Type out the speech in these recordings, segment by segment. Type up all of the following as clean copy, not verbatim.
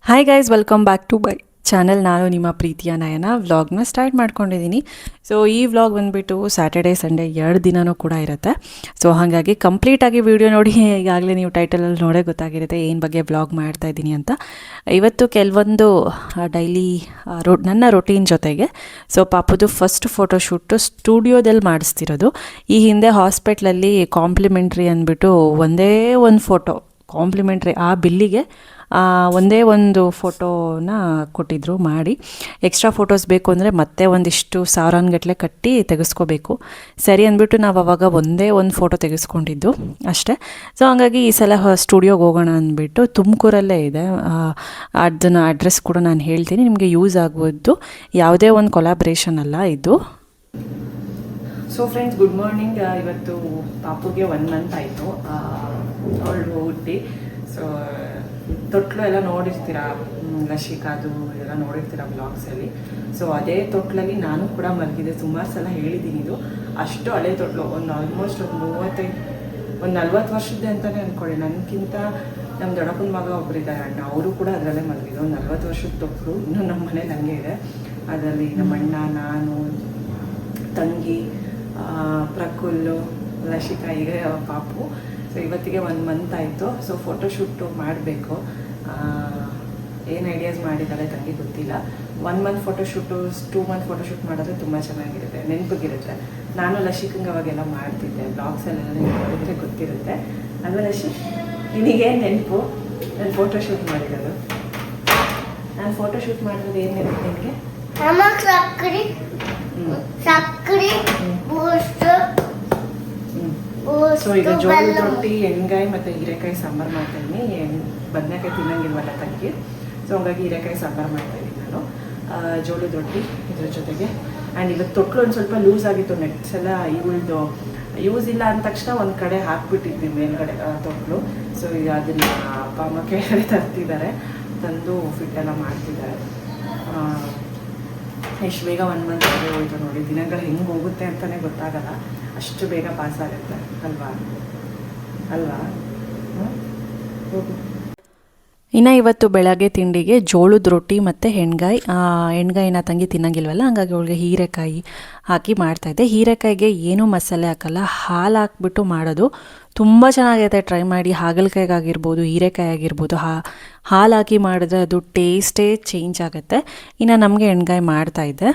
Hi guys, welcome back to my channel. ನಾನು ನಿಮ್ಮ ಪ್ರೀತಿಯ ನಯನ ವ್ಲಾಗ್ನ ಸ್ಟಾರ್ಟ್ ಮಾಡ್ಕೊಂಡಿದ್ದೀನಿ. ಸೊ ಈ ವ್ಲಾಗ್ ಬಂದುಬಿಟ್ಟು ಸ್ಯಾಟರ್ಡೇ ಸಂಡೇ 2 ದಿನವೂ ಕೂಡ ಇರುತ್ತೆ. ಸೊ ಹಾಗಾಗಿ ಕಂಪ್ಲೀಟಾಗಿ ವಿಡಿಯೋ ನೋಡಿ ಈಗಾಗಲೇ ನೀವು ಟೈಟಲಲ್ಲಿ ನೋಡೇ ಗೊತ್ತಾಗಿರುತ್ತೆ ಏನು ಬಗ್ಗೆ ವ್ಲಾಗ್ ಮಾಡ್ತಾಯಿದ್ದೀನಿ ಅಂತ. ಇವತ್ತು ಕೆಲವೊಂದು ಡೈಲಿ ನನ್ನ ರೊಟೀನ್ ಜೊತೆಗೆ ಸೊ ಪಾಪುದು ಫಸ್ಟ್ ಫೋಟೋಶೂಟು ಸ್ಟುಡಿಯೋದಲ್ಲಿ ಮಾಡಿಸ್ತಿರೋದು. ಈ ಹಿಂದೆ ಹಾಸ್ಪಿಟ್ಲಲ್ಲಿ ಕಾಂಪ್ಲಿಮೆಂಟ್ರಿ ಅಂದ್ಬಿಟ್ಟು ಒಂದೇ ಒಂದು ಫೋಟೋ ಕಾಂಪ್ಲಿಮೆಂಟ್ರಿ ಆ ಬಿಲ್ಲಿಗೆ ಒಂದೇ ಒಂದು ಫೋಟೋನ ಕೊಟ್ಟಿದ್ದರು ಮಾಡಿ. ಎಕ್ಸ್ಟ್ರಾ ಫೋಟೋಸ್ ಬೇಕು ಅಂದರೆ ಮತ್ತೆ ಒಂದಿಷ್ಟು ಸಾವಿರಾನ್ಗಟ್ಟಲೆ ಕಟ್ಟಿ ತೆಗೆಸ್ಕೋಬೇಕು. ಸರಿ ಅಂದ್ಬಿಟ್ಟು ನಾವು ಅವಾಗ ಒಂದೇ ಒಂದು ಫೋಟೋ ತೆಗೆಸ್ಕೊಂಡಿದ್ದು ಅಷ್ಟೇ. ಸೊ ಹಾಗಾಗಿ ಈ ಸಲ ಸ್ಟುಡಿಯೋಗೆ ಹೋಗೋಣ ಅಂದ್ಬಿಟ್ಟು ತುಮಕೂರಲ್ಲೇ ಇದೆ. ಅದನ್ನು ಅಡ್ರೆಸ್ ಕೂಡ ನಾನು ಹೇಳ್ತೀನಿ, ನಿಮಗೆ ಯೂಸ್ ಆಗುವುದು. ಯಾವುದೇ ಒಂದು ಕೊಲಾಬ್ರೇಷನ್ ಅಲ್ಲ ಇದು. So friends, good morning. ಇವತ್ತು ಪಾಪುಗೆ 1 ಮಂತ್ ಆಯಿತು ಅವಳು ಹುಟ್ಟಿ. ಸೊ ತೊಟ್ಲು ಎಲ್ಲ ನೋಡಿರ್ತೀರ, ಲಶಿಕಾದು ಎಲ್ಲ ನೋಡಿರ್ತೀರ ಬ್ಲಾಗ್ಸಲ್ಲಿ. ಸೊ ಅದೇ ತೊಟ್ಲಲ್ಲಿ ನಾನು ಕೂಡ ಮಲಗಿದೆ. ಸುಮಾರು ಸಲ ಹೇಳಿದ್ದೀನಿ, ಇದು ಅಷ್ಟು ಹಳೆ ತೊಟ್ಲು. ಆಲ್ಮೋಸ್ಟ್ ಒಂದು 40 ವರ್ಷದ್ದೇ ಅಂತಲೇ ಅಂದ್ಕೊಳ್ಳಿ. ನನಗಿಂತ ನಮ್ಮ ದೊಡ್ಡಪ್ಪನ ಮಗ ಒಬ್ಬರಿದ್ದಾರೆ ಅಣ್ಣ, ಅವರು ಕೂಡ ಅದರಲ್ಲೇ ಮಲಗಿದ್ದು. ಒಂದು 40 ವರ್ಷದ ತೊಟ್ಲು ಇನ್ನೂ ನಮ್ಮ ಮನೇಲಿ ಹಂಗೆ ಇದೆ. ಅದರಲ್ಲಿ ನಮ್ಮ ಅಣ್ಣ, ನಾನು, ತಂಗಿ, ಪ್ರಕುಲ್ಲು, ಲಶಿಕಾ, ಈಗ ಪಾಪು. ಸೊ ಇವತ್ತಿಗೆ 1 ಮಂತ್ ಆಯಿತು. ಸೊ ಫೋಟೋಶೂಟು ಮಾಡಬೇಕು. ಏನು ಐಡಿಯಾಸ್ ಮಾಡಿದ್ದಾಳೆ ತಂಗಿ ಗೊತ್ತಿಲ್ಲ. 1 ಮಂತ್ ಫೋಟೋಶೂಟು 2 ಮಂತ್ ಫೋಟೋಶೂಟ್ ಮಾಡಿದ್ರೆ ತುಂಬ ಚೆನ್ನಾಗಿರುತ್ತೆ, ನೆನಪಿಗಿರುತ್ತೆ. ನಾನು ಲಶಿಕಂಗೆ ಅವಾಗೆಲ್ಲ ಮಾಡ್ತಿದ್ದೆ, ಬ್ಲಾಗ್ಸಲ್ಲೆಲ್ಲ ನೋಡಿದ್ರೆ ಗೊತ್ತಿರುತ್ತೆ ಅಲ್ವಾ ಲಶಿ? ನಿನಗೇನು ನೆನಪು ನಾನು ಫೋಟೋಶೂಟ್ ಮಾಡಿರೋದು? ನಾನು ಫೋಟೋಶೂಟ್ ಮಾಡಿರೋದು ಏನು ನೆನಪು ನಿನಗೆ? ಸೊ ಈಗ ಜೋಳದ ರೊಟ್ಟಿ, ಎಣ್ಗಾಯಿ ಮತ್ತು ಹೀರೆಕಾಯಿ ಸಾಂಬಾರು ಮಾಡ್ತಾಯಿದ್ದೀನಿ. ಬದನೆಕಾಯಿ ತಿನ್ನಂಗಿಲ್ವಲ್ಲ ತಂಗಿ, ಸೊ ಹಂಗಾಗಿ ಹೀರೆಕಾಯಿ ಸಾಂಬಾರು ಮಾಡ್ತಾಯಿದ್ದೀನಿ ನಾನು. ಜೋಳದ ರೊಟ್ಟಿ ಇದ್ರ ಜೊತೆಗೆ. ಆ್ಯಂಡ್ ಇವತ್ತು ತೊಟ್ಲು ಒಂದು ಸ್ವಲ್ಪ ಲೂಸ್ ಆಗಿತ್ತು. ನೆಟ್ಸ್ ಎಲ್ಲ ಇವಳ್ದು ಯೂಸ್ ಇಲ್ಲ ಅಂದ ತಕ್ಷಣ ಒಂದು ಕಡೆ ಹಾಕ್ಬಿಟ್ಟಿದ್ವಿ ಮೇಲ್ಗಡೆ ತೊಟ್ಲು. ಸೊ ಈಗ ಅದನ್ನು ಅಪ್ಪ ಅಮ್ಮ ಕೆಳಗಡೆ ತರ್ತಿದ್ದಾರೆ, ತಂದು ಫಿಟ್ಟೆಲ್ಲ ಮಾಡ್ತಿದ್ದಾರೆ. ಎಷ್ಟು ಬೇಗ 1 ಮಂತ್ ಆಗಿ ಹೋಯ್ತು ನೋಡಿ. ದಿನಗಳು ಹೆಂಗೆ ಹೋಗುತ್ತೆ ಅಂತಲೇ ಗೊತ್ತಾಗಲ್ಲ, ಅಷ್ಟು ಬೇಗ ಪಾಸ್ ಆಗುತ್ತೆ ಅಲ್ವಾ? ಹೋಗು. ಇನ್ನು ಇವತ್ತು ಬೆಳಗ್ಗೆ ತಿಂಡಿಗೆ ಜೋಳದ ರೊಟ್ಟಿ ಮತ್ತು ಎಣ್ಗಾಯಿನ ತಂಗಿ ತಿನ್ನಂಗಿಲ್ವಲ್ಲ, ಹಂಗಾಗಿ ಅವಳಿಗೆ ಹೀರೆಕಾಯಿ ಹಾಕಿ ಮಾಡ್ತಾಯಿದ್ದೆ. ಹೀರೆಕಾಯಿಗೆ ಏನೂ ಮಸಾಲೆ ಹಾಕಲ್ಲ, ಹಾಲು ಹಾಕ್ಬಿಟ್ಟು ಮಾಡೋದು. ತುಂಬ ಚೆನ್ನಾಗೈತೆ, ಟ್ರೈ ಮಾಡಿ. ಹಾಗಲಕಾಯಿಗಾಗಿರ್ಬೋದು, ಹೀರೆಕಾಯಿ ಆಗಿರ್ಬೋದು, ಹಾಲು ಹಾಕಿ ಮಾಡಿದ್ರೆ ಅದು ಟೇಸ್ಟೇ ಚೇಂಜ್ ಆಗುತ್ತೆ. ಇನ್ನು ನಮಗೆ ಎಣ್ಗಾಯಿ ಮಾಡ್ತಾಯಿದ್ದೆ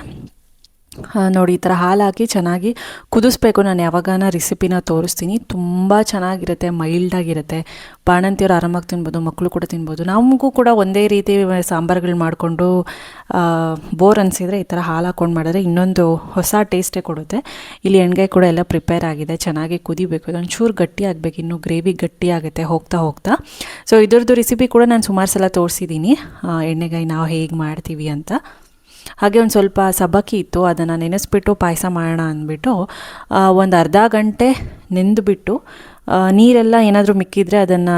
ನೋಡಿ. ಈ ಥರ ಹಾಲು ಹಾಕಿ ಚೆನ್ನಾಗಿ ಕುದಿಸ್ಬೇಕು. ನಾನು ಯಾವಾಗಾನ ರೆಸಿಪಿನ ತೋರಿಸ್ತೀನಿ. ತುಂಬ ಚೆನ್ನಾಗಿರುತ್ತೆ, ಮೈಲ್ಡಾಗಿರುತ್ತೆ. ಬಾಣಂತಿಯವರು ಆರಾಮಾಗಿ ತಿನ್ಬೋದು, ಮಕ್ಕಳು ಕೂಡ ತಿನ್ಬೋದು. ನಮಗೂ ಕೂಡ ಒಂದೇ ರೀತಿ ಸಾಂಬಾರುಗಳು ಮಾಡಿಕೊಂಡು ಬೋರ್ ಅನಿಸಿದರೆ ಈ ಥರ ಹಾಲು ಹಾಕ್ಕೊಂಡು ಮಾಡಿದ್ರೆ ಇನ್ನೊಂದು ಹೊಸ ಟೇಸ್ಟೇ ಕೊಡುತ್ತೆ. ಇಲ್ಲಿ ಎಣ್ಗಾಯಿ ಕೂಡ ಎಲ್ಲ ಪ್ರಿಪೇರ್ ಆಗಿದೆ, ಚೆನ್ನಾಗಿ ಕುದಿಬೇಕು. ಇದೊಂಚೂರು ಗಟ್ಟಿ ಆಗಬೇಕು, ಇನ್ನೂ ಗ್ರೇವಿ ಗಟ್ಟಿ ಆಗುತ್ತೆ ಹೋಗ್ತಾ. ಸೊ ಇದ್ರದ್ದು ರೆಸಿಪಿ ಕೂಡ ನಾನು ಸುಮಾರು ಸಲ ತೋರಿಸಿದ್ದೀನಿ, ಎಣ್ಣೆಗಾಯಿ ನಾವು ಹೇಗೆ ಮಾಡ್ತೀವಿ ಅಂತ. ಹಾಗೆ ಒಂದು ಸ್ವಲ್ಪ ಸಬ್ಬಕ್ಕಿ ಇತ್ತು, ಅದನ್ನು ನೆನೆಸ್ಬಿಟ್ಟು ಪಾಯಸ ಮಾಡೋಣ ಅಂದ್ಬಿಟ್ಟು ಒಂದು ಅರ್ಧ ಗಂಟೆ ನೆಂದುಬಿಟ್ಟು ನೀರೆಲ್ಲ ಏನಾದರೂ ಮಿಕ್ಕಿದ್ರೆ ಅದನ್ನು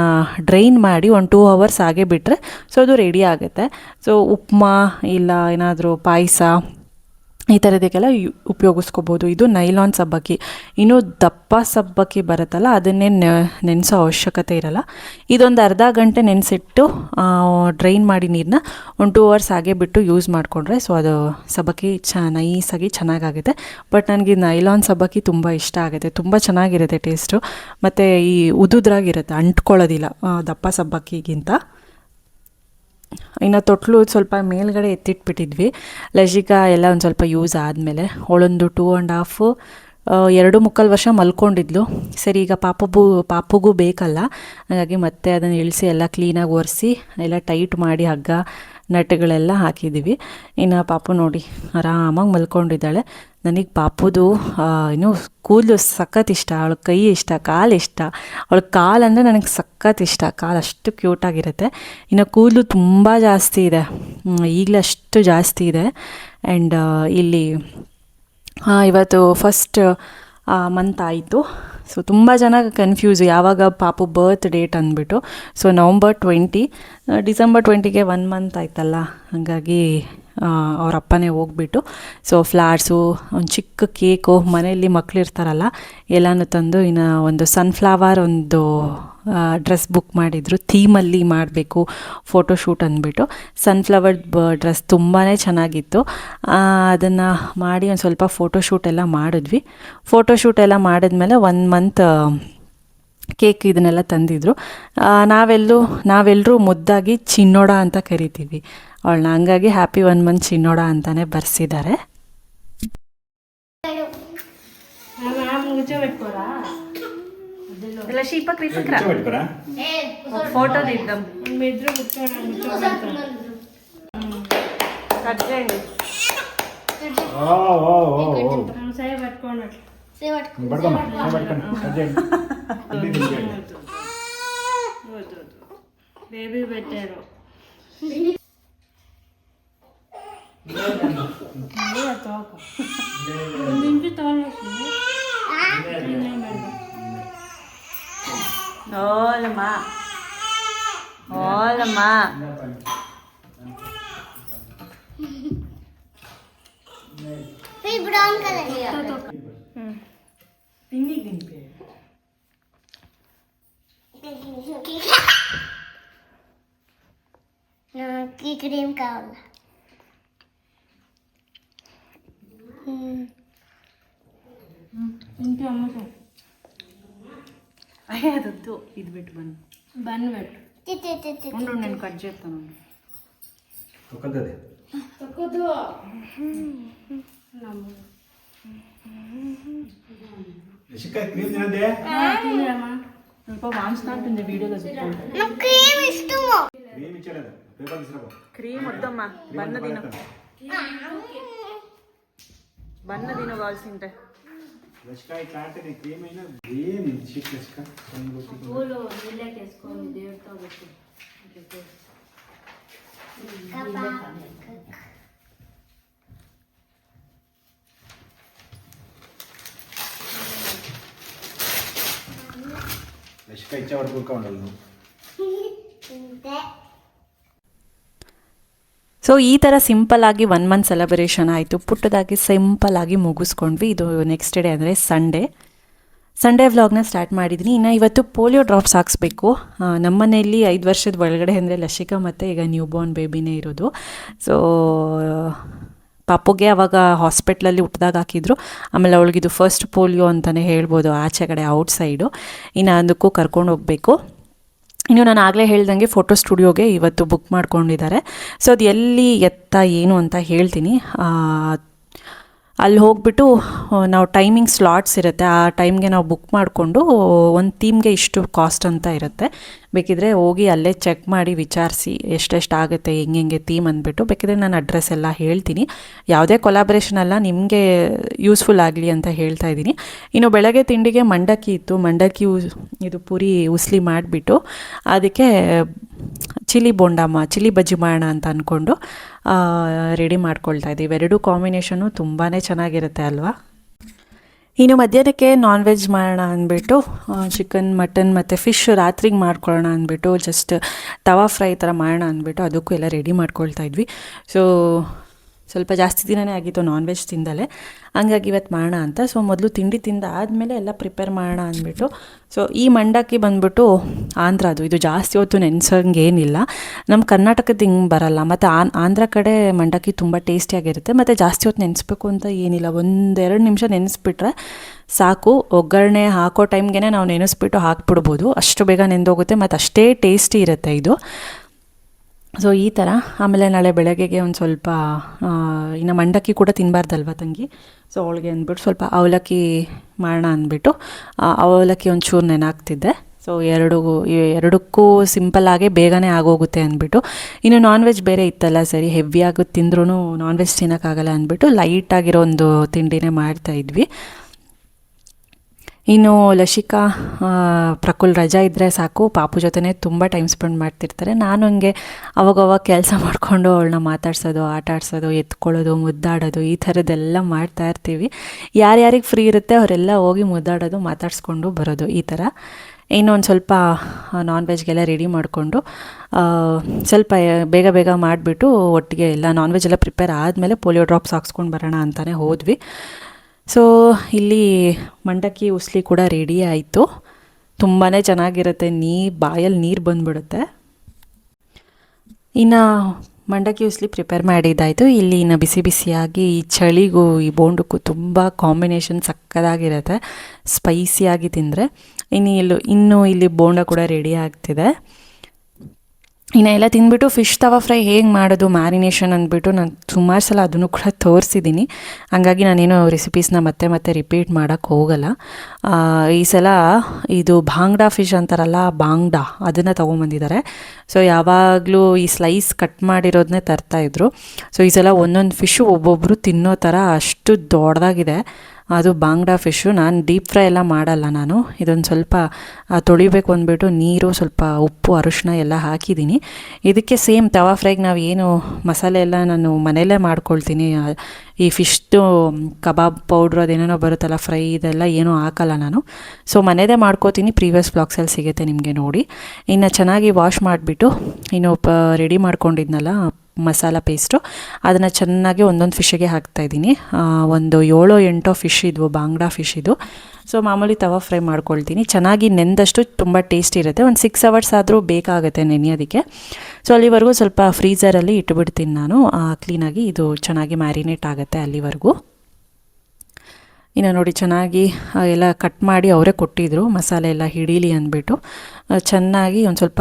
ಡ್ರೈನ್ ಮಾಡಿ 1-2 ಅವರ್ಸ್ ಹಾಗೆ ಬಿಟ್ಟರೆ ಸೊ ಅದು ರೆಡಿ ಆಗುತ್ತೆ. ಸೊ ಉಪ್ಮಾ ಇಲ್ಲ ಏನಾದರೂ ಪಾಯಸ ಈ ಥರದಕ್ಕೆಲ್ಲ ಉಪಯೋಗಿಸ್ಕೋಬೋದು. ಇದು ನೈಲಾನ್ ಸಬ್ಬಕ್ಕಿ. ಇನ್ನೂ ದಪ್ಪ ಸಬ್ಬಕ್ಕಿ ಬರುತ್ತಲ್ಲ, ಅದನ್ನೇ ನೆನೆಸೋ ಅವಶ್ಯಕತೆ ಇರಲ್ಲ. ಇದೊಂದು ಅರ್ಧ ಗಂಟೆ ನೆನೆಸಿಟ್ಟು ಡ್ರೈನ್ ಮಾಡಿ ನೀರನ್ನ 1-2 ಅವರ್ಸ್ ಹಾಗೆ ಬಿಟ್ಟು ಯೂಸ್ ಮಾಡಿಕೊಂಡ್ರೆ ಸೊ ಅದು ಸಬ್ಬಕ್ಕಿ ನೈಸಾಗಿ ಚೆನ್ನಾಗಾಗುತ್ತೆ. ಬಟ್ ನನಗೆ ನೈಲಾನ್ ಸಬ್ಬಕ್ಕಿ ತುಂಬ ಇಷ್ಟ ಆಗುತ್ತೆ, ತುಂಬ ಚೆನ್ನಾಗಿರುತ್ತೆ ಟೇಸ್ಟು. ಮತ್ತು ಈ ಉದುದ್ರಾಗಿರುತ್ತೆ, ಅಂಟ್ಕೊಳ್ಳೋದಿಲ್ಲ ದಪ್ಪ ಸಬ್ಬಕ್ಕಿಗಿಂತ. ಇನ್ನು ತೊಟ್ಲು ಸ್ವಲ್ಪ ಮೇಲ್ಗಡೆ ಎತ್ತಿಟ್ಬಿಟ್ಟಿದ್ವಿ. ಲಶಿಕಾ ಎಲ್ಲ ಒಂದು ಸ್ವಲ್ಪ ಯೂಸ್ ಆದಮೇಲೆ ಅವಳೊಂದು 2.5 2.25 ವರ್ಷ ಮಲ್ಕೊಂಡಿದ್ಲು. ಸರಿ, ಈಗ ಪಾಪುಗೂ ಬೇಕಲ್ಲ, ಹಾಗಾಗಿ ಮತ್ತೆ ಅದನ್ನು ಇಳಿಸಿ ಎಲ್ಲ ಕ್ಲೀನಾಗಿ ಒರೆಸಿ ಎಲ್ಲ ಟೈಟ್ ಮಾಡಿ ಹಗ್ಗ ನಟ್ಟುಗಳೆಲ್ಲ ಹಾಕಿದ್ದೀವಿ. ಇನ್ನು ಪಾಪು ನೋಡಿ ಆರಾಮಾಗಿ ಮಲ್ಕೊಂಡಿದ್ದಾಳೆ. ನನಗೆ ಪಾಪುದು ಇನ್ನೂ ಕೂದಲು ಸಖತ್ ಇಷ್ಟ, ಅವಳ ಕೈ ಇಷ್ಟ, ಕಾಲು ಇಷ್ಟ. ಅವಳ ಕಾಲು ಅಂದರೆ ನನಗೆ ಸಖತ್ ಇಷ್ಟ, ಕಾಲು ಅಷ್ಟು ಕ್ಯೂಟಾಗಿರುತ್ತೆ. ಇನ್ನು ಕೂದಲು ತುಂಬ ಜಾಸ್ತಿ ಇದೆ, ಈಗಲೇ ಅಷ್ಟು ಜಾಸ್ತಿ ಇದೆ. ಆ್ಯಂಡ್ ಇಲ್ಲಿ ಇವತ್ತು ಫಸ್ಟ್ ಮಂತ್ ಆಯಿತು. ಸೊ ತುಂಬ ಜನ ಕನ್ಫ್ಯೂಸ್ ಯಾವಾಗ ಪಾಪು ಬರ್ತ್ ಡೇಟ್ ಅಂದ್ಬಿಟ್ಟು. ಸೊ November 20, December 20ಗೆ 1 ಮಂತ್ ಆಯ್ತಲ್ಲ, ಹಾಗಾಗಿ ಅವ್ರ ಅಪ್ಪನೇ ಹೋಗ್ಬಿಟ್ಟು ಸೊ ಫ್ಲವರ್ಸು, ಒಂದು ಚಿಕ್ಕ ಕೇಕು, ಮನೆಯಲ್ಲಿ ಮಕ್ಕಳಿರ್ತಾರಲ್ಲ ಎಲ್ಲನೂ ತಂದು, ಇನ್ನು ಒಂದು ಸನ್ಫ್ಲವರ್ ಒಂದು ಡ್ರೆಸ್ ಬುಕ್ ಮಾಡಿದರು, ಥೀಮಲ್ಲಿ ಮಾಡಬೇಕು ಫೋಟೋಶೂಟ್ ಅಂದ್ಬಿಟ್ಟು. ಸನ್ಫ್ಲವರ್ ಡ್ರೆಸ್ ತುಂಬಾ ಚೆನ್ನಾಗಿತ್ತು. ಅದನ್ನು ಮಾಡಿ ಒಂದು ಸ್ವಲ್ಪ ಫೋಟೋಶೂಟ್ ಎಲ್ಲ ಮಾಡಿದ್ವಿ. ಫೋಟೋಶೂಟ್ ಎಲ್ಲ ಮಾಡಿದ್ಮೇಲೆ 1 ಮಂತ್ ಕೇಕ್ ಇದನ್ನೆಲ್ಲ ತಂದಿದ್ರು. ನಾವೆಲ್ಲರೂ ಮುದ್ದಾಗಿ ಚಿನ್ನೋಡ ಅಂತ ಕರಿತೀವಿ ಅವಳನ್ನ, ಹಂಗಾಗಿ ಹ್ಯಾಪಿ 1 ಮಂತ್ ಚಿನ್ನೋಡ ಅಂತಲೇ ಬರ್ಸಿದ್ದಾರೆ. ఫోటో తీద్దాం. బేబీ పెట్టారు. ఓలమ్మా ఓలమ్మా బ్రౌన్ కలర్ తిని దింపే నాకు క్రీమ్ కావాలి. ఇంకే అమ్మకు అయ్యే అదొద్దు, ఇది పెట్టు బన్ పెట్టు. ఉండు నేను కట్ చేస్తాను. తొక్కదు ಸ್ವಲ್ಪ వాంచుకుంటుంది వీడియోలో చెప్పుకుంటా. క్రీమ్ వద్దమ్మా, బన్న తిను కావాల్సింటే. పూలు నీళ్ళకేసుకొని దేవుడితో పెట్టి ఇచ్చేవాడు కూర్కా ఉండాలి. ಸೊ ಈ ಥರ ಸಿಂಪಲ್ಲಾಗಿ 1 ಮಂತ್ ಸೆಲೆಬ್ರೇಷನ್ ಆಯಿತು. ಪುಟ್ಟದಾಗಿ ಸಿಂಪಲ್ಲಾಗಿ ಮುಗಿಸ್ಕೊಂಡ್ವಿ. ಇದು ನೆಕ್ಸ್ಟ್ ಡೇ ಅಂದರೆ ಸಂಡೇ ವ್ಲಾಗ್ನ ಸ್ಟಾರ್ಟ್ ಮಾಡಿದ್ದೀನಿ. ಇನ್ನು ಇವತ್ತು ಪೋಲಿಯೋ ಡ್ರಾಪ್ಸ್ ಹಾಕ್ಸ್ಬೇಕು. ನಮ್ಮ ಮನೆಯಲ್ಲಿ 5 ವರ್ಷದ ಒಳಗಡೆ ಅಂದರೆ ಲಶಿಕಾ ಮತ್ತು ಈಗ ನ್ಯೂ ಬಾರ್ನ್ ಬೇಬಿನೇ ಇರೋದು. ಸೊ ಪಾಪುಗೆ ಅವಾಗ ಹಾಸ್ಪಿಟ್ಲಲ್ಲಿ ಹುಟ್ಟಿದಾಗ ಹಾಕಿದ್ರು. ಆಮೇಲೆ ಅವಳಿಗಿದು ಫಸ್ಟ್ ಪೋಲಿಯೋ ಅಂತಲೇ ಹೇಳ್ಬೋದು, ಆಚೆ ಕಡೆ ಔಟ್ಸೈಡು. ಇನ್ನು ಅದಕ್ಕೂ ಕರ್ಕೊಂಡು ಹೋಗಬೇಕು. ಇನ್ನು ನಾನು ಆಗಲೇ ಹೇಳ್ದಂಗೆ ಫೋಟೋ ಸ್ಟುಡಿಯೋಗೆ ಇವತ್ತು ಬುಕ್ ಮಾಡ್ಕೊಂಡಿದ್ದಾರೆ. ಸೊ ಅದು ಎಲ್ಲಿ ಏನು ಅಂತ ಹೇಳ್ತೀನಿ. ಅಲ್ಲಿ ಹೋಗ್ಬಿಟ್ಟು ನಾವು ಟೈಮಿಂಗ್ ಸ್ಲಾಟ್ಸ್ ಇರುತ್ತೆ, ಆ ಟೈಮ್ಗೆ ನಾವು ಬುಕ್ ಮಾಡಿಕೊಂಡು ಒಂದು ಥೀಮ್ಗೆ ಇಷ್ಟು ಕಾಸ್ಟ್ ಅಂತ ಇರುತ್ತೆ. ಬೇಕಿದ್ರೆ ಹೋಗಿ ಅಲ್ಲೇ ಚೆಕ್ ಮಾಡಿ ವಿಚಾರಿಸಿ ಎಷ್ಟೆಷ್ಟು ಆಗುತ್ತೆ, ಹೆಂಗೆ ಥೀಮ್ ಅಂದ್ಬಿಟ್ಟು. ಬೇಕಿದ್ರೆ ನಾನು ಅಡ್ರೆಸ್ ಎಲ್ಲ ಹೇಳ್ತೀನಿ. ಯಾವುದೇ ಕೊಲಾಬ್ರೇಷನ್ ಅಲ್ಲ, ನಿಮಗೆ ಯೂಸ್ಫುಲ್ ಆಗಲಿ ಅಂತ ಹೇಳ್ತಾ ಇದ್ದೀನಿ. ಇನ್ನು ಬೆಳಗ್ಗೆ ತಿಂಡಿಗೆ ಮಂಡಕ್ಕಿ ಇತ್ತು. ಮಂಡಕ್ಕಿ ಇದು ಪೂರಿ ಉಸ್ಲಿ ಮಾಡಿಬಿಟ್ಟು ಅದಕ್ಕೆ ಚಿಲ್ಲಿ ಬಜ್ಜಿ ಮಾಡೋಣ ಅಂತ ಅಂದ್ಕೊಂಡು ರೆಡಿ ಮಾಡ್ಕೊಳ್ತಾ ಇದ್ದೀವಿ. ಎರಡೂ ಕಾಂಬಿನೇಷನು ತುಂಬಾ ಚೆನ್ನಾಗಿರುತ್ತೆ ಅಲ್ವಾ. ಇನ್ನು ಮಧ್ಯಾಹ್ನಕ್ಕೆ ನಾನ್ ವೆಜ್ ಮಾಡೋಣ ಅಂದ್ಬಿಟ್ಟು ಚಿಕನ್, ಮಟನ್ ಮತ್ತು ಫಿಶ್ ರಾತ್ರಿಗೆ ಮಾಡ್ಕೊಳ್ಳೋಣ ಅಂದ್ಬಿಟ್ಟು ಜಸ್ಟ್ ತವಾ ಫ್ರೈ ಥರ ಮಾಡೋಣ ಅಂದ್ಬಿಟ್ಟು ಅದಕ್ಕೂ ಎಲ್ಲ ರೆಡಿ ಮಾಡ್ಕೊಳ್ತಾ ಇದ್ವಿ. ಸೊ ಸ್ವಲ್ಪ ಜಾಸ್ತಿ ದಿನವೇ ಆಗಿತ್ತು ನಾನ್ ವೆಜ್ ತಿಂದಲೇ, ಹಂಗಾಗಿ ಇವತ್ತು ಮಾಡೋಣ ಅಂತ. ಸೊ ಮೊದಲು ತಿಂಡಿ ತಿಂದ ಆದಮೇಲೆ ಎಲ್ಲ ಪ್ರಿಪೇರ್ ಮಾಡೋಣ ಅಂದ್ಬಿಟ್ಟು. ಸೊ ಈ ಮಂಡಕ್ಕಿ ಬಂದ್ಬಿಟ್ಟು ಆಂಧ್ರದು. ಇದು ಜಾಸ್ತಿ ಹೊತ್ತು ನೆನೆಸೋಂಗೇನಿಲ್ಲ, ನಮ್ಮ ಕರ್ನಾಟಕದ ಹಿಂಗೆ ಬರಲ್ಲ. ಮತ್ತು ಆಂಧ್ರ ಕಡೆ ಮಂಡಕ್ಕಿ ತುಂಬ ಟೇಸ್ಟಿಯಾಗಿರುತ್ತೆ. ಮತ್ತು ಜಾಸ್ತಿ ಹೊತ್ತು ನೆನೆಸ್ಬೇಕು ಅಂತ ಏನಿಲ್ಲ, 1-2 ನಿಮಿಷ ನೆನೆಸ್ಬಿಟ್ರೆ ಸಾಕು. ಒಗ್ಗರಣೆ ಹಾಕೋ ಟೈಮ್ಗೆ ನಾವು ನೆನೆಸ್ಬಿಟ್ಟು ಹಾಕ್ಬಿಡ್ಬೋದು, ಅಷ್ಟು ಬೇಗ ನೆಂದೋಗುತ್ತೆ ಮತ್ತು ಅಷ್ಟೇ ಟೇಸ್ಟಿ ಇರುತ್ತೆ ಇದು. ಸೊ ಈ ಥರ. ಆಮೇಲೆ ನಾಳೆ ಬೆಳಗ್ಗೆಗೆ ಒಂದು ಸ್ವಲ್ಪ ಇನ್ನು ಮಂಡಕ್ಕಿ ಕೂಡ ತಿನ್ನಬಾರ್ದಲ್ವ ತಂಗಿ. ಸೊ ಅವಳಿಗೆ ಅಂದ್ಬಿಟ್ಟು ಸ್ವಲ್ಪ ಅವಲಕ್ಕಿ ಮಾಡೋಣ ಅಂದ್ಬಿಟ್ಟು ಅವಲಕ್ಕಿ ಒಂಚೂರು ನೆನಾಕ್ತಿದ್ದೆ. ಸೊ ಎರಡಕ್ಕೂ ಸಿಂಪಲ್ಲಾಗೆ ಬೇಗನೆ ಆಗೋಗುತ್ತೆ ಅಂದ್ಬಿಟ್ಟು. ಇನ್ನು ನಾನ್ ವೆಜ್ ಬೇರೆ ಇತ್ತಲ್ಲ, ಸರಿ ಹೆವಿಯಾಗಿ ತಿಂದ್ರೂ ನಾನ್ ವೆಜ್ ತಿನ್ನೋಕ್ಕಾಗಲ್ಲ ಅಂದ್ಬಿಟ್ಟು ಲೈಟಾಗಿರೋ ಒಂದು ತಿಂಡಿನೇ ಮಾಡ್ತಾಯಿದ್ವಿ. ಇನ್ನು ಲಶಿಕಾ, ಪ್ರಕುಲ್ ರಜಾ ಇದ್ದರೆ ಸಾಕು ಪಾಪು ಜೊತೆನೇ ತುಂಬ ಟೈಮ್ ಸ್ಪೆಂಡ್ ಮಾಡ್ತಿರ್ತಾರೆ. ನಾನು ಹಂಗೆ ಅವಾಗವಾಗ ಕೆಲಸ ಮಾಡಿಕೊಂಡು ಅವಳನ್ನ ಮಾತಾಡ್ಸೋದು, ಆಟ ಆಡ್ಸೋದು, ಎತ್ಕೊಳ್ಳೋದು, ಮುದ್ದಾಡೋದು, ಈ ಥರದ್ದೆಲ್ಲ ಮಾಡ್ತಾಯಿರ್ತೀವಿ. ಯಾರ್ಯಾರಿಗೆ ಫ್ರೀ ಇರುತ್ತೆ ಅವರೆಲ್ಲ ಹೋಗಿ ಮುದ್ದಾಡೋದು, ಮಾತಾಡಿಸ್ಕೊಂಡು ಬರೋದು ಈ ಥರ. ಇನ್ನೊಂದು ಸ್ವಲ್ಪ ನಾನ್ ವೆಜ್ಗೆಲ್ಲ ರೆಡಿ ಮಾಡಿಕೊಂಡು ಸ್ವಲ್ಪ ಬೇಗ ಬೇಗ ಮಾಡಿಬಿಟ್ಟು ಒಟ್ಟಿಗೆ ಎಲ್ಲ ನಾನ್ ವೆಜ್ ಎಲ್ಲ ಪ್ರಿಪೇರ್ ಆದಮೇಲೆ ಪೋಲಿಯೋ ಡ್ರಾಪ್ಸ್ ಹಾಕ್ಸ್ಕೊಂಡು ಬರೋಣ ಅಂತಲೇ ಹೋದ್ವಿ. ಸೊ ಇಲ್ಲಿ ಮಂಡಕ್ಕಿ ಉಸ್ಲಿ ಕೂಡ ರೆಡಿ ಆಯಿತು. ತುಂಬಾ ಚೆನ್ನಾಗಿರುತ್ತೆ, ಬಾಯಲ್ಲಿ ನೀರು ಬಂದುಬಿಡುತ್ತೆ. ಇನ್ನು ಮಂಡಕ್ಕಿ ಉಸ್ಲಿ ಪ್ರಿಪೇರ್ ಮಾಡಿದ್ದಾಯಿತು. ಇಲ್ಲಿ ಇನ್ನು ಬಿಸಿ ಬಿಸಿಯಾಗಿ ಈ ಚಳಿಗೂ ಈ ಬೋಂಡಕ್ಕೂ ತುಂಬ ಕಾಂಬಿನೇಷನ್ ಸಕ್ಕದಾಗಿರುತ್ತೆ ಸ್ಪೈಸಿಯಾಗಿ ತಿಂದರೆ. ಇನ್ನೂ ಇಲ್ಲಿ ಬೋಂಡ ಕೂಡ ರೆಡಿ ಆಗ್ತಿದೆ. ಇನ್ನು ಎಲ್ಲ ತಿಂದ್ಬಿಟ್ಟು ಫಿಶ್ ತವಾ ಫ್ರೈ ಹೇಗೆ ಮಾಡೋದು ಮ್ಯಾರಿನೇಷನ್ ಅಂದ್ಬಿಟ್ಟು ನಾನು ಸುಮಾರು ಸಲ ಅದನ್ನು ಕೂಡ ತೋರಿಸಿದ್ದೀನಿ. ಹಂಗಾಗಿ ನಾನೇನು ರೆಸಿಪೀಸ್ನ ಮತ್ತೆ ರಿಪೀಟ್ ಮಾಡೋಕ್ಕೆ ಹೋಗಲ್ಲ. ಈ ಸಲ ಇದು ಭಾಂಗ್ಡಾ ಫಿಶ್ ಅಂತಾರಲ್ಲ, ಬಾಂಗ್ಡಾ, ಅದನ್ನು ತೊಗೊಂಬಂದಿದ್ದಾರೆ. ಸೊ ಯಾವಾಗಲೂ ಈ ಸ್ಲೈಸ್ ಕಟ್ ಮಾಡಿರೋದನ್ನೇ ತರ್ತಾಯಿದ್ರು. ಸೊ ಈ ಸಲ ಒಂದೊಂದು ಫಿಶ್ಶು ಒಬ್ಬೊಬ್ಬರು ತಿನ್ನೋ ಥರ ಅಷ್ಟು ದೊಡ್ಡದಾಗಿದೆ. ಅದು ಬಾಂಗ್ಡಾ ಫಿಶ್ಶು. ನಾನು ಡೀಪ್ ಫ್ರೈ ಎಲ್ಲ ಮಾಡಲ್ಲ. ನಾನು ಇದೊಂದು ಸ್ವಲ್ಪ ತೊಳಿಬೇಕು ಅಂದ್ಬಿಟ್ಟು ನೀರು, ಸ್ವಲ್ಪ ಉಪ್ಪು, ಅರಿಶಿನ ಎಲ್ಲ ಹಾಕಿದ್ದೀನಿ. ಇದಕ್ಕೆ ಸೇಮ್ ತವಾ ಫ್ರೈಗೆ ನಾವು ಏನು ಮಸಾಲೆ ಎಲ್ಲ ನಾನು ಮನೆಯಲ್ಲೇ ಮಾಡ್ಕೊಳ್ತೀನಿ. ಈ ಫಿಶ್ದು ಕಬಾಬ್ ಪೌಡ್ರು ಅದೇನೇನೋ ಬರುತ್ತಲ್ಲ ಫ್ರೈ, ಇದೆಲ್ಲ ಏನೂ ಹಾಕಲ್ಲ ನಾನು. ಸೊ ಮನೆಯದೇ ಮಾಡ್ಕೋತೀನಿ. ಪ್ರೀವಿಯಸ್ ಬ್ಲಾಗ್ಸಲ್ಲಿ ಸಿಗುತ್ತೆ ನಿಮಗೆ ನೋಡಿ. ಇನ್ನು ಚೆನ್ನಾಗಿ ವಾಶ್ ಮಾಡಿಬಿಟ್ಟು ಇನ್ನು ರೆಡಿ ಮಾಡ್ಕೊಂಡಿದ್ನಲ್ಲ ಮಸಾಲ ಪೇಸ್ಟು, ಅದನ್ನು ಚೆನ್ನಾಗಿ ಒಂದೊಂದು ಫಿಶ್ಶಿಗೆ ಹಾಕ್ತಾಯಿದ್ದೀನಿ. ಒಂದು 7-8 ಫಿಶ್ ಇದ್ವು, ಬಾಂಗ್ಡಾ ಫಿಶ್ ಇದು. ಸೊ ಮಾಮೂಲಿ ತವಾ ಫ್ರೈ ಮಾಡ್ಕೊಳ್ತೀನಿ. ಚೆನ್ನಾಗಿ ನೆಂದಷ್ಟು ತುಂಬ ಟೇಸ್ಟ್ ಇರುತ್ತೆ. ಒಂದು 6 hours ಆದರೂ ಬೇಕಾಗುತ್ತೆ ನೆನೆಯೋದಕ್ಕೆ. ಸೊ ಅಲ್ಲಿವರೆಗೂ ಸ್ವಲ್ಪ ಫ್ರೀಝರಲ್ಲಿ ಇಟ್ಬಿಡ್ತೀನಿ ನಾನು ಕ್ಲೀನಾಗಿ. ಇದು ಚೆನ್ನಾಗಿ ಮ್ಯಾರಿನೇಟ್ ಆಗುತ್ತೆ ಅಲ್ಲಿವರೆಗೂ. ಇನ್ನು ನೋಡಿ ಚೆನ್ನಾಗಿ ಎಲ್ಲ ಕಟ್ ಮಾಡಿ ಅವರೇ ಕೊಟ್ಟಿದ್ದರು, ಮಸಾಲೆ ಎಲ್ಲ ಹಿಡೀಲಿ ಅಂದ್ಬಿಟ್ಟು. ಚೆನ್ನಾಗಿ ಒಂದು ಸ್ವಲ್ಪ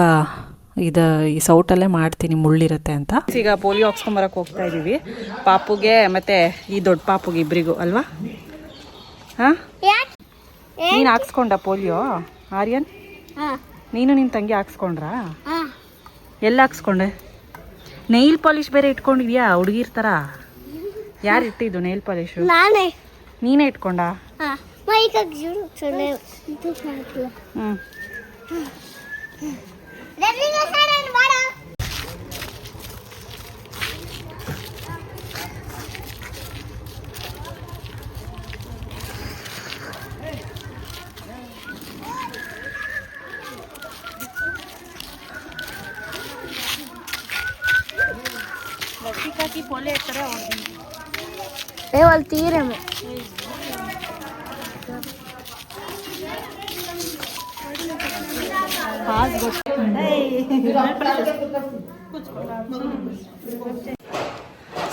ಈ ಸೌಟಲ್ಲೇ ಮಾಡ್ತೀನಿ, ಮುಳ್ಳಿರುತ್ತೆ ಅಂತ. ಈಗ ಪೋಲಿಯೋ ಹಾಕ್ಸ್ಕೊಂಬರಕ್ಕೆ ಹೋಗ್ತಾ ಇದ್ದೀವಿ ಪಾಪುಗೆ ಮತ್ತು ಈ ದೊಡ್ಡ ಪಾಪುಗೆ ಇಬ್ಬರಿಗೂ ಅಲ್ವಾ? ಹಾಂ, ನೀನು ಹಾಕ್ಸ್ಕೊಂಡ ಪೋಲಿಯೋ? ಆರ್ಯನ್, ನೀನು ನಿನ್ನ ತಂಗಿ ಹಾಕ್ಸ್ಕೊಂಡ್ರಾ? ಎಲ್ಲ ಹಾಕ್ಸ್ಕೊಂಡೆ? ನೈಲ್ ಪಾಲಿಶ್ ಬೇರೆ ಇಟ್ಕೊಂಡಿದ್ಯಾ ಹುಡುಗಿರ್ ಥರ? ಯಾರು ಇಟ್ಟಿದ್ದು ನೈಲ್ ಪಾಲಿಶು? ನೀನೇ ಇಟ್ಕೊಂಡ? ಹ್ಞೂ.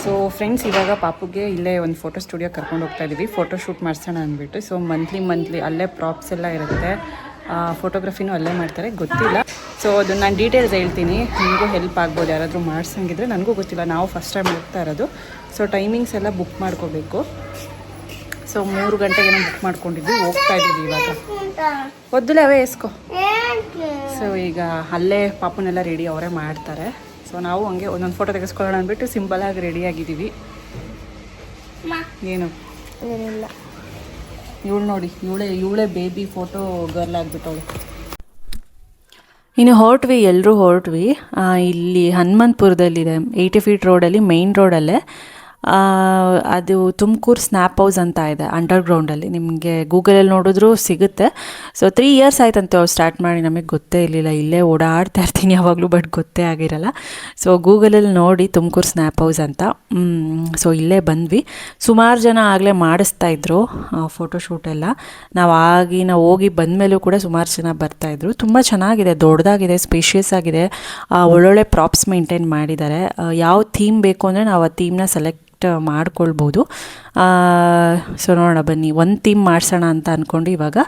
ಸೊ ಫ್ರೆಂಡ್ಸ್, ಇವಾಗ ಪಾಪುಗೆ ಇಲ್ಲೇ ಒಂದು ಫೋಟೋ ಸ್ಟುಡಿಯೋ ಕರ್ಕೊಂಡು ಹೋಗ್ತಾ ಇದ್ದೀವಿ, ಫೋಟೋ ಶೂಟ್ ಮಾಡಿಸೋಣ ಅಂದ್ಬಿಟ್ಟು. ಸೊ ಮಂತ್ಲಿ ಅಲ್ಲೇ ಪ್ರಾಪ್ಸ್ ಎಲ್ಲ ಇರುತ್ತೆ, ಫೋಟೋಗ್ರಫಿನೂ ಅಲ್ಲೇ ಮಾಡ್ತಾರೆ, ಗೊತ್ತಿಲ್ಲ. ಸೊ ಅದು ನಾನು ಡೀಟೇಲ್ಸ್ ಹೇಳ್ತೀನಿ, ನಿಮಗೂ ಹೆಲ್ಪ್ ಆಗ್ಬೋದು ಯಾರಾದರೂ ಮಾಡ್ಸಂಗಿದ್ರೆ. ನನಗೂ ಗೊತ್ತಿಲ್ಲ, ನಾವು ಫಸ್ಟ್ ಟೈಮ್ ಹೋಗ್ತಾ ಇರೋದು. ಸೊ ಟೈಮಿಂಗ್ಸ್ ಎಲ್ಲ ಬುಕ್ ಮಾಡ್ಕೋಬೇಕು. ಸೊ 3 ಗಂಟೆಗೇನೋ ಬುಕ್ ಮಾಡ್ಕೊಂಡಿದ್ವಿ, ಹೋಗ್ತಾ ಇದ್ದೀವಿ ಇವಾಗ. ಒದ್ದುಲೆ ಅವೇ ಎಸ್ಕೋ. ಸೊ ಈಗ ಅಲ್ಲೇ ಪಾಪುನೆಲ್ಲ ರೆಡಿ ಅವರೇ ಮಾಡ್ತಾರೆ. ಸೊ ನಾವು ಹಂಗೆ ಒಂದೊಂದು ಫೋಟೋ ತೆಗೆಸ್ಕೊಳ್ಳೋಣ ಅಂದ್ಬಿಟ್ಟು ಸಿಂಪಲಾಗಿ ರೆಡಿಯಾಗಿದ್ದೀವಿ. ಏನು ಏನಿಲ್ಲ, ಇವಳು ನೋಡಿ, ಇವಳೇ ಬೇಬಿ ಫೋಟೋ ಗರ್ಲ್ ಆಗಿಬಿಟ್ಟವಳು. ಇನ್ನು ಎಲ್ಲರೂ ಹೊರಟ್ವಿ. ಇಲ್ಲಿ ಹನುಮಂತಪುರದಲ್ಲಿದೆ 80 feet ರೋಡಲ್ಲಿ, ಮೇಯ್ನ್ ರೋಡಲ್ಲೇ. ಅದು ತುಮಕೂರು ಸ್ನ್ಯಾಪ್ ಹೌಸ್ ಅಂತ ಇದೆ ಅಂಡರ್ಗ್ರೌಂಡಲ್ಲಿ. ನಿಮಗೆ ಗೂಗಲಲ್ಲಿ ನೋಡಿದ್ರೂ ಸಿಗುತ್ತೆ. ಸೊ 3 years ಆಯ್ತಂತೆ ಅವ್ರು ಸ್ಟಾರ್ಟ್ ಮಾಡಿ, ನಮಗೆ ಗೊತ್ತೇ ಇರಲಿಲ್ಲ. ಇಲ್ಲೇ ಓಡಾಡ್ತಾ ಇರ್ತೀನಿ ಯಾವಾಗಲೂ, ಬಟ್ ಗೊತ್ತೇ ಆಗಿರಲ್ಲ. ಸೊ ಗೂಗಲಲ್ಲಿ ನೋಡಿ ತುಮಕೂರು ಸ್ನ್ಯಾಪ್ ಹೌಸ್ ಅಂತ. ಸೊ ಇಲ್ಲೇ ಬಂದ್ವಿ. ಸುಮಾರು ಜನ ಆಗಲೇ ಮಾಡಿಸ್ತಾಯಿದ್ರು ಫೋಟೋಶೂಟೆಲ್ಲ. ನಾವು ಹೋಗಿ ಬಂದಮೇಲೂ ಕೂಡ ಸುಮಾರು ಜನ ಬರ್ತಾಯಿದ್ರು. ತುಂಬ ಚೆನ್ನಾಗಿದೆ, ದೊಡ್ಡದಾಗಿದೆ, ಸ್ಪೇಷಿಯಸ್ ಆಗಿದೆ, ಒಳ್ಳೊಳ್ಳೆ ಪ್ರಾಪ್ಸ್ ಮೇಂಟೈನ್ ಮಾಡಿದ್ದಾರೆ. ಯಾವ ಥೀಮ್ ಬೇಕು ಅಂದರೆ ನಾವು ಆ ಥೀಮ್ನ ಸೆಲೆಕ್ಟ್ ಮಾಡ್ಕೊಳ್ಬೋದು. ಸೊ ನೋಡೋಣ ಬನ್ನಿ, ಒಂದು ಥೀಮ್ ಮಾಡಿಸೋಣ ಅಂತ ಅಂದ್ಕೊಂಡು ಇವಾಗ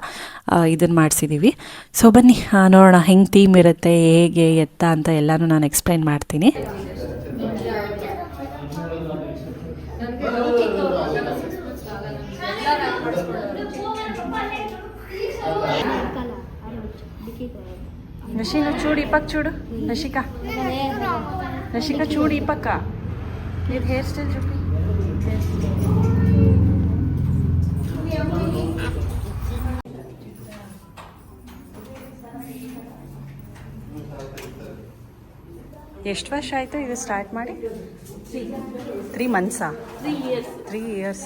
ಇದನ್ನು ಮಾಡಿಸಿದ್ದೀವಿ. ಸೊ ಬನ್ನಿ ನೋಡೋಣ ಹೆಂಗೆ ಥೀಮ್ ಇರುತ್ತೆ, ಹೇಗೆ ಎತ್ತ ಅಂತ ಎಲ್ಲನೂ ನಾನು ಎಕ್ಸ್ಪ್ಲೈನ್ ಮಾಡ್ತೀನಿ. నషిక చూడు ఈ పక్క చూడు. నషిక చూడు ఈ పక్క. నీది హెయిర్ స్టైల్ చూపి. ಎಷ್ಟು ವರ್ಷ ಆಯಿತು ಇದು ಸ್ಟಾರ್ಟ್ ಮಾಡಿ? 3 months. 3 years.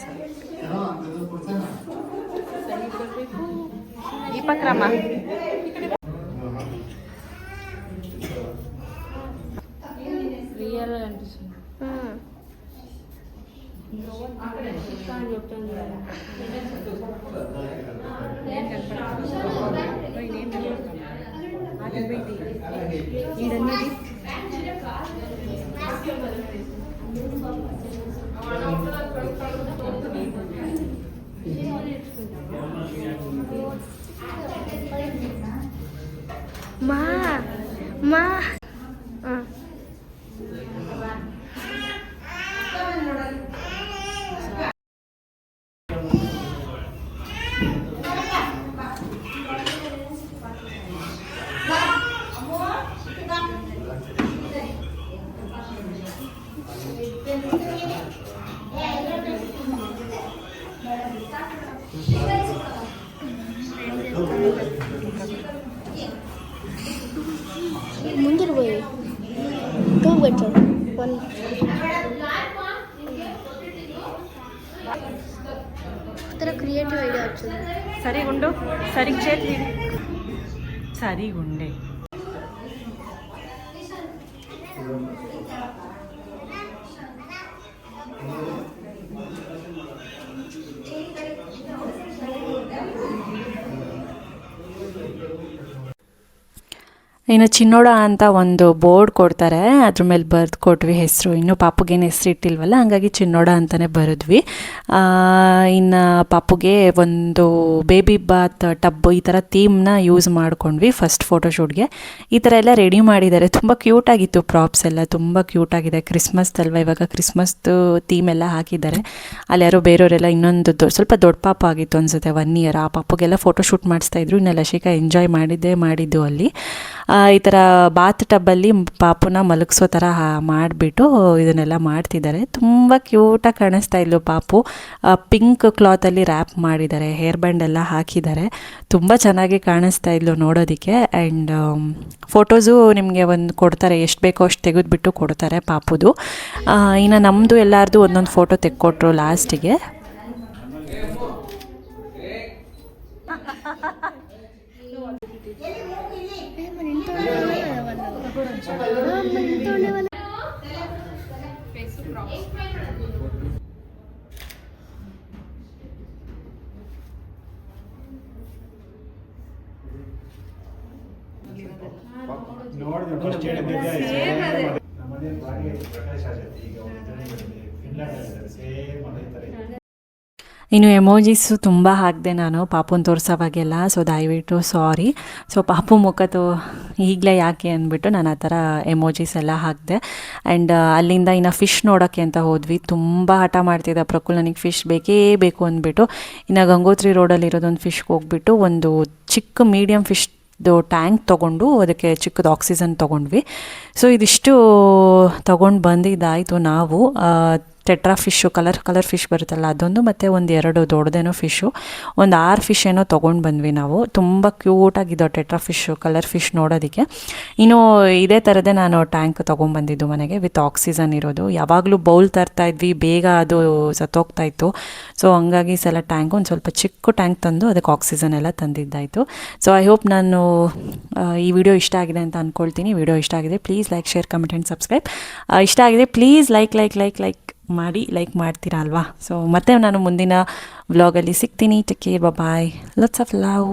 ಈ ಪಕ್ಕ ರಾಮ. మా మా ముందర పోయి టూబ్ పెట్టాడు క్రియేటివ్ ఐడియా వచ్చింది. సరిగుండు, సరిగ్ చేతి సరిగుండే. ಇನ್ನು ಚಿನ್ನೋಡ ಅಂತ ಒಂದು ಬೋರ್ಡ್ ಕೊಡ್ತಾರೆ, ಅದ್ರ ಮೇಲೆ ಬರೆದು ಕೊಟ್ವಿ ಹೆಸರು. ಇನ್ನು ಪಾಪುಗೇನು ಹೆಸರು ಇಟ್ಟಿಲ್ವಲ್ಲ, ಹಂಗಾಗಿ ಚಿನ್ನೋಡ ಅಂತಲೇ ಬರೆದ್ವಿ. ಇನ್ನು ಪಾಪುಗೆ ಒಂದು ಬೇಬಿ ಬಾತ್ ಟಬ್ ಈ ಥರ ಥೀಮ್ನ ಯೂಸ್ ಮಾಡ್ಕೊಂಡ್ವಿ ಫಸ್ಟ್ ಫೋಟೋಶೂಟ್ಗೆ. ಈ ಥರ ಎಲ್ಲ ರೆಡಿ ಮಾಡಿದ್ದಾರೆ. ತುಂಬ ಕ್ಯೂಟಾಗಿತ್ತು, ಪ್ರಾಪ್ಸ್ ಎಲ್ಲ ತುಂಬ ಕ್ಯೂಟಾಗಿದೆ. ಕ್ರಿಸ್ಮಸ್ ಅಲ್ವಾ, ಇವಾಗ ಕ್ರಿಸ್ಮಸ್ದು ಥೀಮ್ ಎಲ್ಲ ಹಾಕಿದ್ದಾರೆ. ಅಲ್ಲಿ ಯಾರೋ ಬೇರೆಯವರೆಲ್ಲ ಇನ್ನೊಂದು ಸ್ವಲ್ಪ ದೊಡ್ಡ ಪಾಪ ಆಗಿತ್ತು ಅನಿಸುತ್ತೆ, 1 ಇಯರ್. ಆ ಪಾಪುಗೆಲ್ಲ ಫೋಟೋಶೂಟ್ ಮಾಡಿಸ್ತಾಯಿದ್ರು. ಇನ್ನು ಲಶಿಕಾ ಎಂಜಾಯ್ ಮಾಡಿದ್ದು ಅಲ್ಲಿ. ಈ ಥರ ಬಾತ್ ಟಬ್ಬಲ್ಲಿ ಪಾಪುನ ಮಲಗಿಸೋ ಥರ ಮಾಡಿಬಿಟ್ಟು ಇದನ್ನೆಲ್ಲ ಮಾಡ್ತಿದ್ದಾರೆ. ತುಂಬ ಕ್ಯೂಟಾಗಿ ಕಾಣಿಸ್ತಾ ಇದ್ಲು ಪಾಪು. ಪಿಂಕ್ ಕ್ಲಾತಲ್ಲಿ ರ್ಯಾಪ್ ಮಾಡಿದ್ದಾರೆ, ಹೇರ್ ಬ್ಯಾಂಡ್ ಎಲ್ಲ ಹಾಕಿದ್ದಾರೆ. ತುಂಬ ಚೆನ್ನಾಗಿ ಕಾಣಿಸ್ತಾ ಇದ್ಲು ನೋಡೋದಕ್ಕೆ. ಆ್ಯಂಡ್ ಫೋಟೋಸು ನಿಮಗೆ ಒಂದು ಕೊಡ್ತಾರೆ, ಎಷ್ಟು ಬೇಕೋ ಅಷ್ಟು ತೆಗೆದುಬಿಟ್ಟು ಕೊಡ್ತಾರೆ ಪಾಪುದು. ಇನ್ನು ನಮ್ಮದು ಎಲ್ಲರದು ಒಂದೊಂದು ಫೋಟೋ ತೆಕ್ಕೊಟ್ರು ಲಾಸ್ಟಿಗೆ. ನೋಡಿದೆ ಫಸ್ಟ್ ಹೇಳಿದ್ದೆ ನಮ್ಮದೇನು ಬಾಡಿ ಪ್ರಕಾಶ್ ಆಗತ್ತೆ. ಈಗ ಫಿನ್ಲ್ಯಾಂಡ್ ಸೇಮ್ ಅದೇ ಥರ ಇದೆ. ಇನ್ನು ಎಮೋಜೀಸು ತುಂಬ ಹಾಕಿದೆ ನಾನು ಪಾಪುನ ತೋರಿಸೋವಾಗೆಲ್ಲ, ಸೊ ದಯವಿಟ್ಟು ಸಾರಿ. ಸೊ ಪಾಪು ಮುಖದ್ದು ಈಗಲೇ ಯಾಕೆ ಅಂದ್ಬಿಟ್ಟು ನಾನು ಆ ಥರ ಎಮೋಜೀಸ್ ಎಲ್ಲ ಹಾಕಿದೆ. ಆ್ಯಂಡ್ ಅಲ್ಲಿಂದ ಇನ್ನು ಫಿಶ್ ನೋಡೋಕ್ಕೆ ಅಂತ ಹೋದ್ವಿ. ತುಂಬ ಹಠ ಮಾಡ್ತಿದ್ದ ಪ್ರಕುಲ್, ನನಗೆ ಫಿಶ್ ಬೇಕೇ ಬೇಕು ಅಂದ್ಬಿಟ್ಟು. ಇನ್ನು ಗಂಗೋತ್ರಿ ರೋಡಲ್ಲಿರೋದೊಂದು ಫಿಶ್ಗೆ ಹೋಗ್ಬಿಟ್ಟು ಒಂದು ಚಿಕ್ಕ ಮೀಡಿಯಮ್ ಫಿಶ್ದು ಟ್ಯಾಂಕ್ ತೊಗೊಂಡು ಅದಕ್ಕೆ ಚಿಕ್ಕದು ಆಕ್ಸಿಜನ್ ತೊಗೊಂಡ್ವಿ. ಸೊ ಇದಿಷ್ಟು ತೊಗೊಂಡು ಬಂದಿದ್ದಾಯಿತು. ನಾವು ಟೆಟ್ರಾ ಫಿಶ್ಶು, ಕಲರ್ ಫಿಶ್ ಬರುತ್ತಲ್ಲ ಅದೊಂದು, ಮತ್ತು ಒಂದು 2 ದೊಡ್ಡದೇನೋ ಫಿಶ್ಶು, ಒಂದು 6 ಫಿಶ್ ಏನೋ ತೊಗೊಂಡು ಬಂದ್ವಿ ನಾವು. ತುಂಬ ಕ್ಯೂಟಾಗಿದ್ದೋ ಟೆಟ್ರಾ ಫಿಶ್ಶು, ಕಲರ್ ಫಿಶ್ ನೋಡೋದಕ್ಕೆ. ಇನ್ನು ಇದೇ ಥರದೇ ನಾನು ಟ್ಯಾಂಕ್ ತೊಗೊಂಡ್ಬಂದಿದ್ದು ಮನೆಗೆ, ವಿತ್ ಆಕ್ಸಿಜನ್ ಇರೋದು. ಯಾವಾಗಲೂ ಬೌಲ್ ತರ್ತಾಯಿದ್ವಿ, ಬೇಗ ಅದು ಸತ್ತೋಗ್ತಾಯಿತ್ತು. ಸೊ ಹಂಗಾಗಿ ಸಲ ಟ್ಯಾಂಕ್ ಒಂದು ಸ್ವಲ್ಪ ಚಿಕ್ಕ ಟ್ಯಾಂಕ್ ತಂದು ಅದಕ್ಕೆ ಆಕ್ಸಿಜನ್ ಎಲ್ಲ ತಂದಿದ್ದಾಯಿತು. ಸೊ ಐ ಹೋಪ್ ನಾನು ಈ ವಿಡಿಯೋ ಇಷ್ಟ ಆಗಿದೆ ಅಂತ ಅಂದ್ಕೊಳ್ತೀನಿ. ವಿಡಿಯೋ ಇಷ್ಟ ಆಗಿದೆ please like, share, comment and subscribe. ಇಷ್ಟ ಆಗಿದೆ ಪ್ಲೀಸ್ ಲೈಕ್ ಮಾಡಿ, ಲೈಕ್ ಮಾಡ್ತೀರಾ ಅಲ್ವಾ. ಸೊ ಮತ್ತೆ ನಾನು ಮುಂದಿನ ವ್ಲಾಗಲ್ಲಿ ಸಿಗ್ತೀನಿ. Take care, bye, lots of love.